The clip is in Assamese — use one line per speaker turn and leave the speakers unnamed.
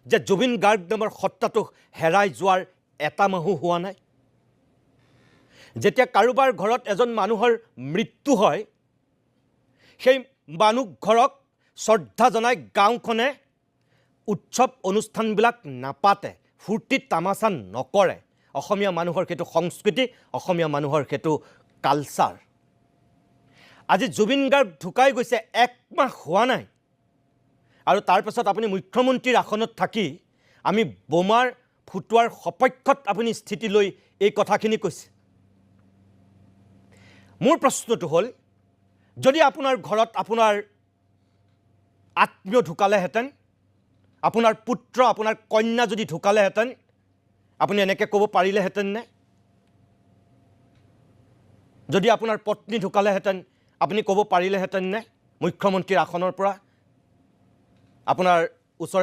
যে জুবিন গাৰ্গ নামৰ সত্তাটো হেৰাই যোৱাৰ এটা মাহো হোৱা নাই যেতিয়া কাৰোবাৰ ঘৰত এজন মানুহৰ মৃত্যু হয় সেই মানুহ ঘৰক শ্ৰদ্ধা জনাই গাঁওখনে উৎসৱ অনুষ্ঠানবিলাক নাপাতে ফূৰ্তি তামাচা নকৰে অসমীয়া মানুহৰ সেইটো সংস্কৃতি অসমীয়া মানুহৰ সেইটো কালচাৰ আজি জুবিন গাৰ্গ ঢুকাই গৈছে এক মাহ হোৱা নাই আৰু তাৰ পাছত আপুনি মুখ্যমন্ত্ৰীৰ আসনত থাকি আমি বোমাৰ ফুটুৱাৰ সপক্ষত আপুনি স্থিতি লৈ এই কথাখিনি কৈছে মোৰ প্ৰশ্নটো হ'ল যদি আপোনাৰ ঘৰত আপোনাৰ আত্মীয় ঢুকালেহেঁতেন আপোনাৰ পুত্ৰ আপোনাৰ কন্যা যদি ঢুকালেহেঁতেন আপুনি এনেকৈ ক'ব পাৰিলেহেঁতেন নে যদি আপোনাৰ পত্নী ঢুকালেহেঁতেন আপুনি ক'ব পাৰিলেহেঁতেন নে মুখ্যমন্ত্ৰীৰ আসনৰ পৰা আপোনাৰ ওচৰ